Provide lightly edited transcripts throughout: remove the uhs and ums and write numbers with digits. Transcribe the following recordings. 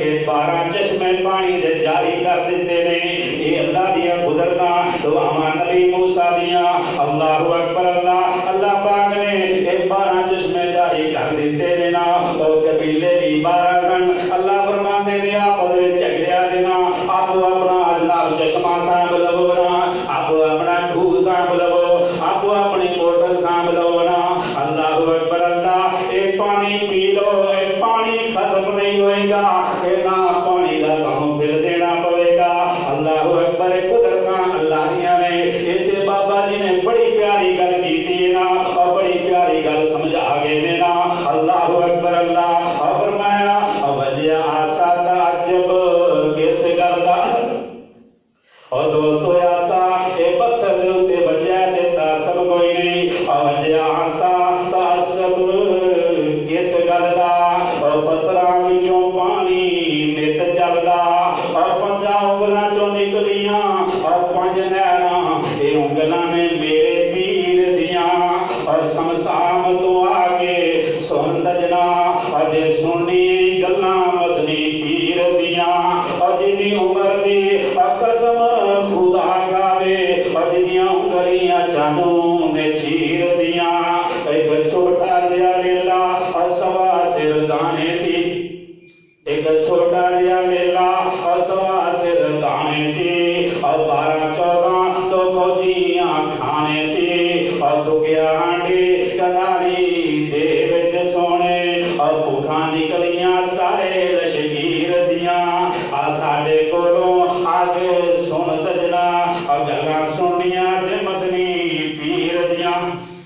کے 12 چشمے پانی دے جاری کر دیتے نے. یہ اللہ دیا قدرتاں دعاواں نبی موسیٰ دیاں. اللہ اکبر اللہ. اللہ پاک نے یہ 12 چشمے جاری کر دیتے نے نا. اور قبیلے بھی 12 سن. اللہ فرماندے نے آپس وچ جھگڑیا دینا. آپ اپنا جناب چشمہ سانبھ لو نا. آپ اپنا کھوہ سانبھ لو. آپ اپنی موٹر سانبھ لو نا. اللہ اکبر اللہ. یہ پانی پی لو. یہ پانی ختم نہیں ہوئے گا. یہ نہ پانی دا تانوں پھر دینا پوے گا. اللہ اکبر. قدرتاں اللہ دیاں نے. یہ بابا جی نے بڑی پیاری گل کیتی ہے نا. اور بڑی پیاری گل سمجھا گئے نے نا. اللہ اکبر اللہ. اور فرمایا وجہ آسا تعجب کس گل دا. اور دوستو آسا اے پتھر دے اوتے وجہ تے تعصب کوئی نہیں. اور وجہ آسا تعصب کس گل دا. اور پتھراں وچوں پانی نت چلدا. اور 5 انگلاں چوں نکلیاں. اور 5 نہراں اے انگلاں نے میرے پیر دیاں. اور سمسام تو آگے سن سجنا. اور جے سننی گلاں مدنی پیر دیاں. اور جدی عمر دی قسم خدا کھاوے. اور جدیاں انگلیاں چانوں نے چیر دیاں. ایک چھوٹا دیا لیلا اور 1.25 سر دانے سی. ایک چھوٹا دیا لیلا اور 1.25 سر دانے سی. اور 12-14 فوجیاں کھانے سی. اور دکیا ہانڈی کناری دے وچ سونے. اور بھوکھاں نکلیاں سارے لشکیر دیاں. اور ساڈے کولوں آگے سن سجنا. اور گلاں سنیاں تے مدنی پیر دیاں.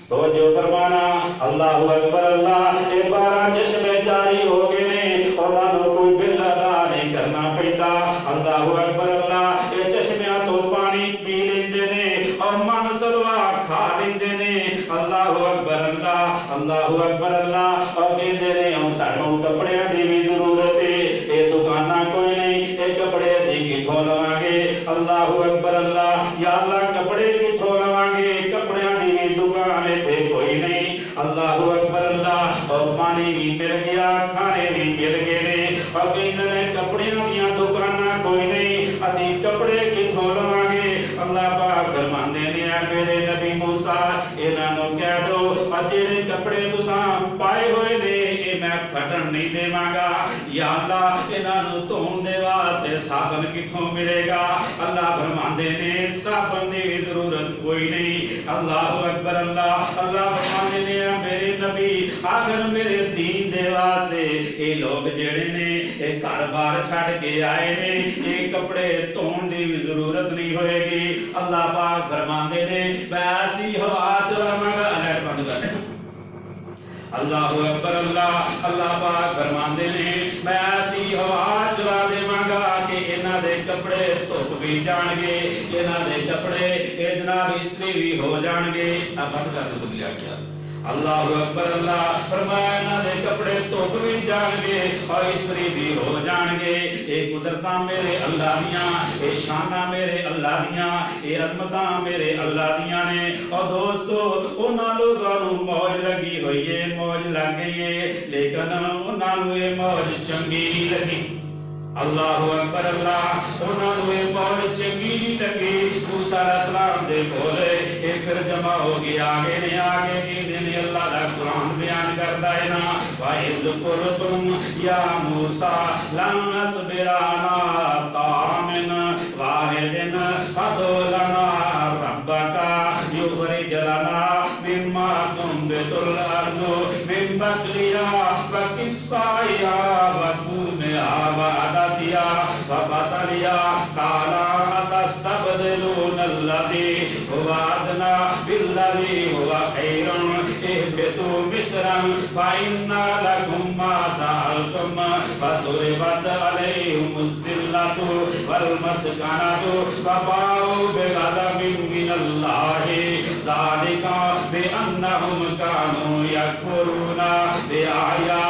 تو جو فرمانا اللہ اکبر اللہ. یہ 12 چشمے جاری ہو گئے نے. انہاں نوں کوئی بل ادا نہیں کرنا پیندا. اللہ اکبر اللہ. یہ چشمیاں تو پانی پی لیندے نے. اور من سلوا کھا لیندے نے. اللہ اکبر اللہ. اللہ اکبر اللہ. اور کہندے نے ہن سانوں کپڑیاں دی بھی ضرورت ہے. یہ دکاناں کوئی نہیں. یہ کپڑے اسی کتھوں لواں گے. اللہ اکبر اللہ. یا اللہ کپڑے کتھوں لواں گے. کپڑیاں دی بھی دکان تے کوئی نہیں. اللہ اکبر اللہ. اور پانی بھی مل گیا. کھانے بھی مل گئے نے. اور کہندے نے کپڑیاں دیاں دکاناں کوئی نہیں. اسی کپڑے کتھوں لواں گے. اللہ پاک فرماندے نے اے میرے نبی موسیٰ انہاں نوں کہہ دو اور جڑے کپڑے تساں پائے ہوئے نے اے میں پھٹن نہیں دیواں گا. یا اللہ انہاں نوں دھون دے واسطے صابن کتھوں ملے گا. اللہ فرماندے نے صابن دی بھی ضرورت کوئی نہیں. اللہ اکبر اللہ. اللہ فرماندے نے اے میرے نبی آخر میرے دین دے واسطے اے لوگ جڑے نے اے گھر بار چھڈ کے آئے نے. اے کپڑے دھون دی بھی ضرورت نہیں ہوئے گی. اللہ پاک فرماندے نے میں ایسی ہوا چلاواں گا. بند کر. اللہ اکبر اللہ. اللہ پاک فرماندے نے میں ایسی ہوا چلا دیواں گا کہ انہاں دے کپڑے دھپ بھی جان گے. انہاں دے کپڑے اے جناب استری بھی ہو جان گے. اب بند کر دو بلیا کیا. اللہ اکبر اللہ. فرمایا انہاں دے کپڑے دھپ بھی جان گے اور استری بھی ہو جان گے. اے قدرتاں میرے اللہ دیاں. اے شاناں میرے اللہ دیاں. اے عظمتاں میرے اللہ دیاں نے. اور دوستو انہاں لوگاں نوں موج لگی ہوئی ہے. موج لگ گئی ہے لیکن انہاں نوں یہ موج چنگی نہیں لگی. اللہ اکبر اللہ. انہاں نوں یہ موج چنگی نہیں لگی. موسیٰ علیہ السلام دے کولے اے پھر جمع ہو گیا. آگے نے آگے کی دن اللہ دا قرآن بیان کردا ہے نا. وَإِذْ قُلْتُمْ يَا مُوسَىٰ لَن نَّصْبِرَ عَلَىٰ طَعَامٍ وَاحِدٍ فَادْعُ لَنَا رَبَّكَ يُخْرِجْ لَنَا مِمَّا تُنبِتُ الْأَرْضُ مِن بَقْلِهَا وَقِثَّائِهَا وَفُومِهَا وَعَدَسِهَا وَبَصَلِهَا قَالَ أَتَسْتَبْدِلُونَ الَّذِي هُوَ أَدْنَىٰ بِالَّذِي هُوَ خَيْرٌ اهْبِطُوا مِصْرًا فَإِنَّ لَكُم مَّا سَأَلْتُمْ فَضُرِبَتْ عَلَيْهِمُ الذِّلَّةُ وَالْمَسْكَنَةُ وَبَاءُوا بِغَضَبٍ مِّنَ اللَّهِ ذَٰلِكَ بِأَنَّهُمْ كَانُوا يَكْفُرُونَ بِآيَاتِ